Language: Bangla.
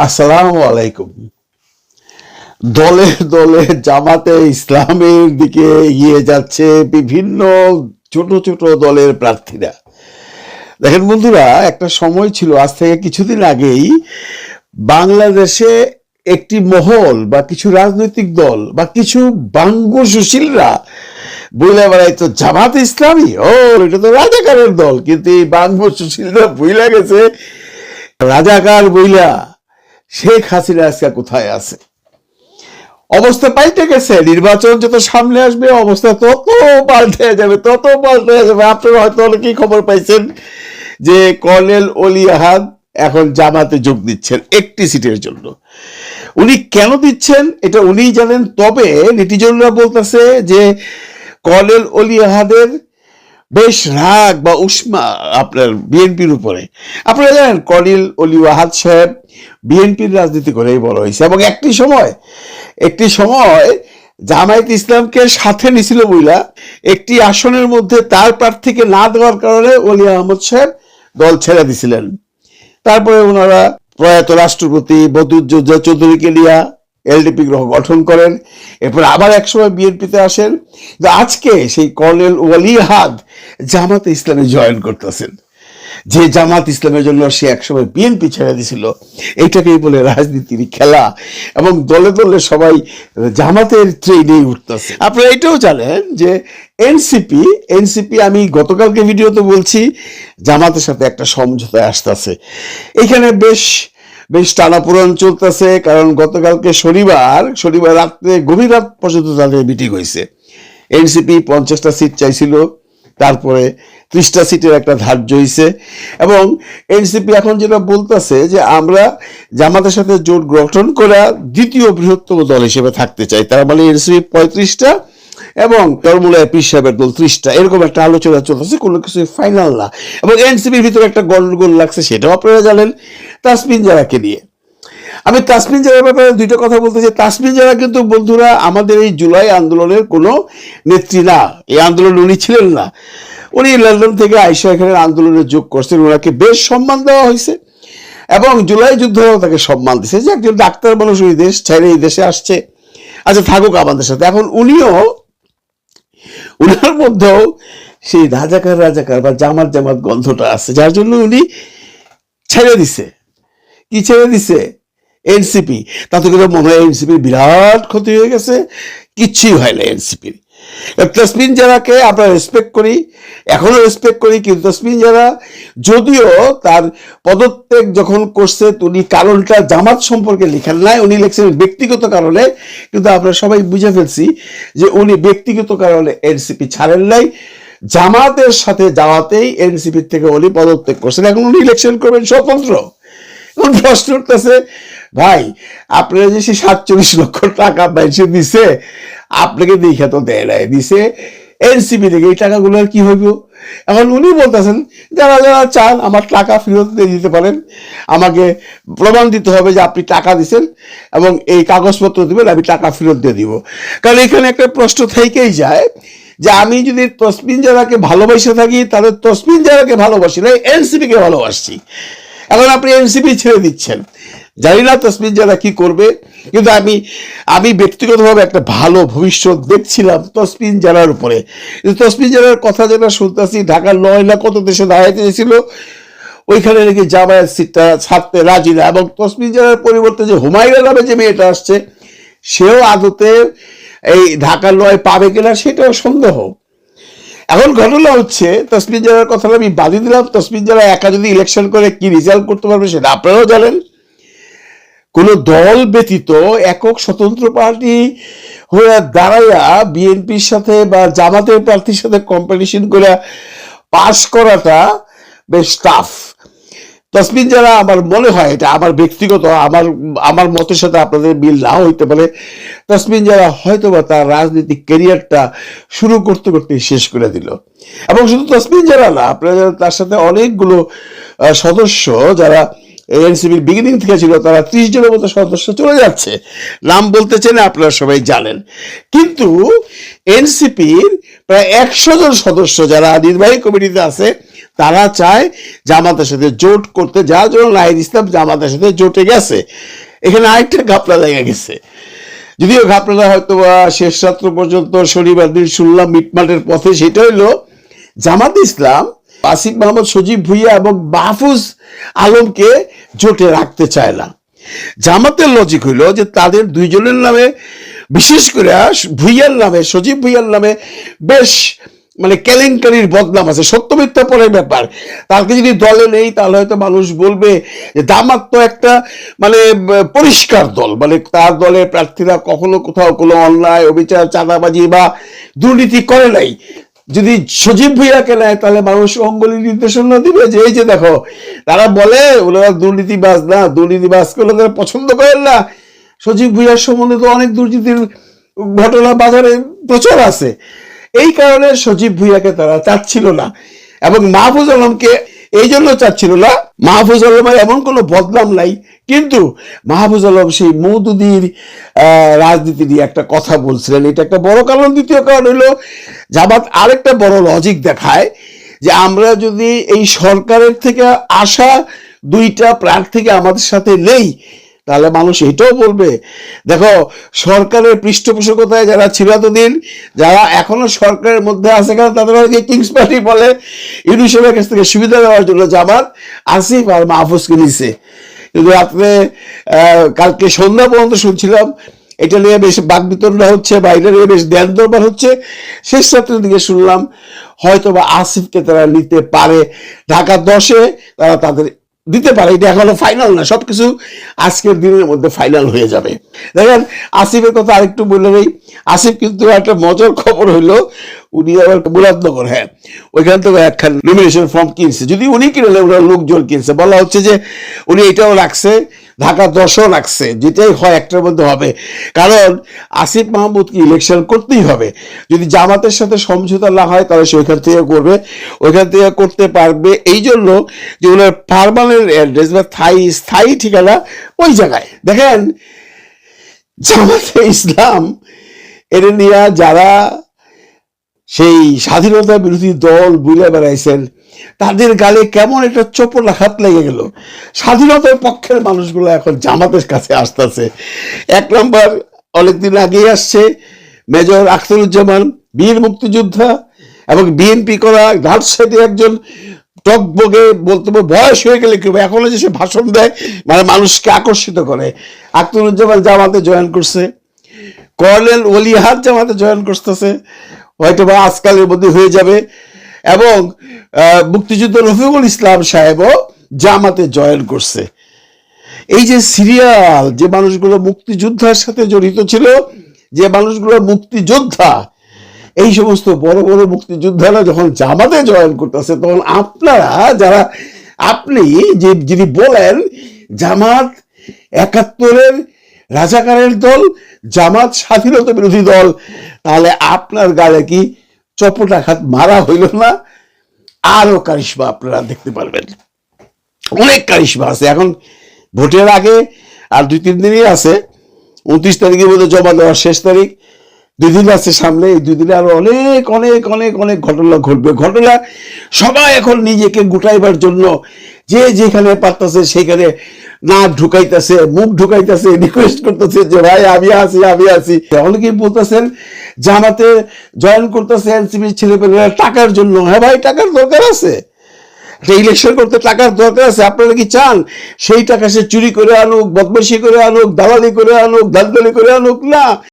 আসসালামু আলাইকুম। দলে দলে জামাতে ইসলামের দিকে এগিয়ে যাচ্ছে বিভিন্ন ছোট ছোট দলের প্রার্থীরা। দেখেন বন্ধুরা, একটা সময় ছিল আজ থেকে কিছুদিন আগেই বাংলাদেশে একটি মহল বা কিছু রাজনৈতিক দল বা কিছু বাঙ্গ সুশীলরা বইলা বেড়াইতো জামাত ইসলামী, ও এটা তো রাজাকারের দল। কিন্তু এই বাঙ্গ সুশীলরা বইলা গেছে রাজাকার বইলা শেখ হাসিনা আজকে কোথায় আছে। অবস্থা পাল্টে গেছে। নির্বাচন যত সামনে আসবে অবস্থা তত পাল্টে যাবে, তত পাল্টে যাবে। আপনারা হয়তো অনেকেই খবর পাইছেন যে কর্নেল অলি আহাদ এখন জামাতে যোগ দিচ্ছেন একটি সিটের জন্য। উনি কেন দিচ্ছেন এটা উনিই জানেন। তবে নেটিজনরা বলতেছে যে কর্নেল অলি আহাদের বেশ রাগ বা উষ্মা আপনার বিএনপির উপরে। আপনারা জানেন কর্নেল অলি আহাদ সাহেব বিএনপির রাজনীতি করেই বড় হয়েছে এবং একটি সময় জামায়াত ইসলামকে সাথে নিছিল বইলা একটি আসনের মধ্যে তার প্রার্থীকে না দেওয়ার কারণে অলি আহমদ সাহেব দল ছেড়ে দিছিলেন। তারপরে ওনারা প্রয়াত রাষ্ট্রপতি বদরুদ্দোজা চৌধুরীকে নিয়ে এলডিপি গঠন করেন। এরপর আবার একসময় বিএনপিতে আসেন। আজকে সেই কর্নেল ওলি আহাদ জামাত ইসলামে জয়েন করতেছেন। যে জামাত ইসলামের জন্য সে একসময় বিএনপি ছেড়ে দিছিল, এইটাকেই বলে রাজনীতির খেলা। এবং দলে দলে সবাই জামাতের ট্রেনে উঠতেছে। আপনারা এটাও জানেন যে এনসিপি আমি গতকালকে ভিডিওতে বলছি জামাতের সাথে একটা সমঝোতায় আসতেছে। এখানে বেশ টানাপোড়েন চলতেছে, কারণ গতকালকে শনিবার রাত্রে গভীর রাত পর্যন্ত তাদের মিটিং হয়েছে। এনসিপি 50টা সিট চাইছিল, তারপরে 30টা সিটের একটা ধার্য হয়েছে। এবং এনসিপি এখন যেটা বলতেছে যে আমরা জামাতের সাথে জোট গঠন করা দ্বিতীয় বৃহত্তম দল হিসেবে থাকতে চাই। তার মানে এনসিপি 35টা এবং চরমুলায় পীর সাহেবের দল 30টা, এরকম একটা আলোচনা চলতেছে, কোনো কিছু ফাইনাল না। এবং এনসিপির ভিতরে একটা গন্ডগোল লাগছে, সেটাও আপনারা জানেন তাসমিন জারাকে নিয়ে। আমি তাসমিন জারার ব্যাপারে দুইটা কথা বলতে চাই। তাসমিন জারা কিন্তু বন্ধুরা আমাদের এই জুলাই আন্দোলনের কোনো নেত্রী না। এই আন্দোলন উনি ছিলেন না। উনি লন্ডন থেকে আইসা এখানে আন্দোলনে যোগ করছেন। ওনাকে বেশ সম্মান দেওয়া হয়েছে এবং জুলাই যুদ্ধেও তাকে সম্মান দিচ্ছে যে একজন ডাক্তার মানুষ ওই দেশ ছেড়ে এই দেশে আসছে, আচ্ছা থাকুক আমাদের সাথে। এখন উনার মধ্যেও সেই রাজাকার বা জামাত গন্ধটা আছে, যার জন্য উনি ছেড়ে দিছে। কি ছেড়ে দিছে? এনসিপি। তাতে করে মনে হয় এনসিপির বিরাট ক্ষতি হয়ে গেছে। কিচ্ছুই হয় না এনসিপির। তাসমিন জারাকে আমরা রেসপেক্ট করি, এখনো রেসপেক্ট করি, কিন্তু তাসমিন জারা যদিও তার পদত্যাগ যখন করছে উনি কারণটা জামাত সম্পর্কে লেখেন নাই, উনি লিখছেন ব্যক্তিগত কারণে। কিন্তু আমরা সবাই বুঝে ফেলছি যে উনি ব্যক্তিগত কারণে এনসিপি ছাড়েন নাই, জামাতের সাথে যাওয়াতেই এনসিপির থেকে উনি পদত্যাগ করছেন। এখন উনি ইলেকশন করবেন স্বতন্ত্র। এখন প্রশ্ন উঠতেছে, ভাই আপনারা যে 47 লক্ষ টাকা পেনশন দিছে, আপনাকে দেখে তো দেয় নাই, দিছে এনসিপি থেকে। এই টাকাগুলো কি হইব? এখন উনি বলতেছেন যারা চান আমার টাকা ফেরত দিয়ে দিতে পারেন, আমাকে প্রমাণ দিতে হবে যে আপনি টাকা দিচ্ছেন এবং এই কাগজপত্র দিবেন, আমি টাকা ফেরত দিয়ে দিব। কারণ এখানে একটা প্রশ্ন থেকেই যায় যে আমি যদি তসমিন জারাকে ভালোবাসে থাকি তাহলে তসমিন জারাকে ভালোবাসি না, এনসিপি কে ভালোবাসছি। এখন আপনি এনসিপি ছেড়ে দিচ্ছেন, জানি না তসমিন জারা কি করবে, কিন্তু আমি ব্যক্তিগতভাবে একটা ভালো ভবিষ্যৎ দেখছিলাম তসমিন জারার উপরে। তসমিন জারার কথা যেটা শুনতেছি, ঢাকার 9 না কত দেশে দাঁড়াইতে ছিল, ওইখানে নাকি জামায়াত সিটটা ছাড়তে রাজি না। এবং তসমিন জারার পরিবর্তে যে হুমায়রা নামে যে মেয়েটা আসছে, সেও আদতে এই ঢাকার 9 পাবে কিনা সেটাও সন্দেহ। এখন ঘটনা হচ্ছে তসমিন জারার কথাটা আমি বাদই দিলাম। তসমিন জারা একা যদি ইলেকশন করে কি রেজাল্ট করতে পারবে সেটা আপনারাও জানেন। কোন দল ব্যতীত একক স্বতন্ত্র পার্টি হয়ে দাঁড়াইয়া বিএনপির সাথে বা জামাতের প্রার্থীর সাথে কম্পিটিশন করে পাস করাটা বেশ টাফ। তসমিন জারা আমার মনে হয়, এটা আমার ব্যক্তিগত আমার মতের সাথে আপনাদের মিল নাও হইতে পারে, তসমিন জারা হয়তো বা তার রাজনৈতিক ক্যারিয়ারটা শুরু করতে করতে শেষ করে দিল। এবং শুধু তসমিন জারা না, আপনারা তার সাথে অনেকগুলো সদস্য যারা এনসিপির বিগিনিং থেকে ছিল, তারা 30 জনের মতো সদস্য চলে যাচ্ছে। নাম বলতে চাই না, আপনারা সবাই জানেন। কিন্তু এনসিপির প্রায় 100 জন সদস্য যারা নির্বাহী কমিটিতে আছে, তারা চায় জামাতের সাথে জোট করতে, যার জন্য নাহিদ ইসলাম জামাতের সাথে জোটে গেছে। এখানে আরেকটা ঘাপলা লেগে গেছে, যদিও ঘাপলাটা হয়তো শেষ রাত্র পর্যন্ত শনিবার দিন শুনলাম মিটমাটের পথে। সেটা হইলো জামাত ইসলাম আসিফ মাহমুদ, সজীব ভুঁইয়া এবং মাহফুজ আলমকে জোটে রাখতে চায় না। জামাতের লজিক হইলো যে তাদের দুইজনের নামে, বিশেষ করে ভুঁইয়ার নামে, সজীব ভুঁইয়ার নামে বেশ মানে কেলেঙ্কারির বদনাম আছে, সত্য মিথ্যা পরের ব্যাপার। তাকে যদি দলে নেই তাহলে হয়তো মানুষ বলবে যে জামাত তো একটা মানে পরিষ্কার দল, মানে তার দলের প্রার্থীরা কখনো কোথাও কোনো অন্যায়, অবিচার, চাঁদাবাজি বা দুর্নীতি করে নাই। যদি সজীব ভুঁইয়াকে নেয় তাহলে মানুষ অঙ্গুলি নির্দেশনা দিবে যে এই যে দেখো, তারা বলে ওনারা দুর্নীতিবাজ না, দুর্নীতিবাজকে ওনারা পছন্দ করেন না। সজীব ভুঁইয়ার সম্বন্ধে তো অনেক দুর্নীতির ঘটনা বাজারে প্রচার আছে। এই কারণে সজীব ভুঁইয়াকে তারা চাচ্ছিল না, এবং মাহফুজ আলমকে এই জন্য চাচ্ছিল না। মাহফুজ আলমের এমন কোনো বদনাম নাই, কিন্তু মাহফুজ আলম সেই মওদুদির রাজনীতি নিয়ে একটা কথা বলছিলেন, এটা একটা বড় কারণ। দ্বিতীয় কারণ হলো জামাত আরেকটা বড় লজিক দেখায় যে আমরা যদি এই সরকারের থেকে আসা দুইটা প্রার্থীকে আমাদের সাথে নেই তাহলে মানুষ এটাও বলবে দেখো সরকারের পৃষ্ঠপোষকতায় যারা ছিল এতদিন, যারা এখনো সরকারের মধ্যে আছে, কারণ তাদেরকে কিংস পার্টি বলে, ইউনিসেফের কাছ থেকে সুবিধা দেওয়ার জন্য জামাত আসিফ আর মাহফুজকে নিছে। কিন্তু রাত্রে কালকে সন্ধ্যা পর্যন্ত শুনছিলাম এটা নিয়ে বেশ বাকবিতণ্ডা হচ্ছে, বাইরে নিয়ে বেশ ধ্যান দরবার হচ্ছে। শেষ রাত্রের দিকে শুনলাম হয়তো বা আসিফকে তারা নিতে পারে, ঢাকা 10-এ তারা তাদের দিতে পারে। এটা এখনো ফাইনাল না, সবকিছু আজকের দিনের মধ্যে ফাইনাল হয়ে যাবে। দেখেন আসিফের কথা আরেকটু বলে নেই। আসিফ কিন্তু একটা মজার খবর হইলো উনি আবার মুরাদনগর, হ্যাঁ ওইখান থেকে একখান নমিনেশন ফর্ম কিনছে। যদি উনি কিনলে ওনার লোকজন কিনছে, বলা হচ্ছে যে উনি এটাও রাখছে, ঢাকা 10-ও রাখছে, যেটাই হয় একটার মধ্যে হবে। কারণ আসিফ মাহমুদকে ইলেকশন করতেই হবে। যদি জামাতের সাথে সমঝোতা না হয় তাহলে সে ওইখান থেকে করবে, ওইখান থেকে করতে পারবে এই জন্য যে ওনার পার্মানেন্ট অ্যাড্রেস বা স্থায়ী ঠিকানা ওই জায়গায়। দেখেন জামাতে ইসলাম এটা নিয়ে যারা সেই স্বাধীনতা বিরোধী দল বুলে বেড়াইছেন তাদের গালে কেমন একটা চোপড় আঘাত লেগে গেল। স্বাধীনতার পক্ষের মানুষগুলো এখন জামাতের কাছে আসতেছে। এক নম্বর অনেকদিন আগেই আসছে মেজর আখতারুজ্জামান, বীর মুক্তিযোদ্ধা এবং বিএনপি করা রাজশাহীতে একজন টকবগে বলতে বয়স হয়ে গেলে কি এখনো যে সে ভাষণ দেয় মানে মানুষকে আকর্ষিত করে। আখতারুজ্জামান জামাতে জয়েন করছে, কর্নেল ওলিহাত জামাতে জয়েন করতেছে, হয়তো বা আজকালের মধ্যে হয়ে যাবে, এবং মুক্তিযুদ্ধ রফিকুল ইসলাম সাহেবও জামাতে জয়েন করছে। এই যে সিরিয়াল, যে মানুষগুলো মুক্তিযোদ্ধার সাথে জড়িত ছিল, যে মানুষগুলো মুক্তিযোদ্ধা, এই সমস্ত বড় বড় মুক্তিযোদ্ধারা যখন জামাতে জয়েন করতেছে তখন আপনারা যারা, আপনি যে যিনি বলেন জামাত 71-এর রাজাকারের দল, জামাত স্বাধীনতা বিরোধী দল, তাহলে আপনার গালে কি চপটাঘাত মারা হইল না? আরো কারিশমা আপনারা দেখতে পারবেন, অনেক কারিশমা আছে। এখন ভোটের আগে আর 2-3 দিনই আছে, 29 তারিখের মধ্যে জমা দেওয়ার শেষ তারিখ, 2 দিন আছে সামনে। এই 2 দিনে আরো অনেক অনেক অনেক অনেক ঘটনা ঘটবে। ঘটনা সবাই এখন নিজেকে গুটাইবার জন্য যে যেখানে পারতেছে সেখানে নাক ঢুকাইতেছে, মুখ ঢুকাইতেছে, রিকোয়েস্ট করতেছে যে ভাই আমি আছি আমি আছি। অনেকেই বলতেছেন জামাতে জয়েন করতেছে এনসিপির ছেলেপেলেরা টাকার জন্য। হ্যাঁ ভাই, টাকার দরকার আছে, ইলেকশন করতে টাকার দরকার আছে। আপনারা কি চান সেই টাকা সে চুরি করে আনুক, বদমাইশি করে আনুক, দালালি করে আনুক, দালালি করে আনুক? না,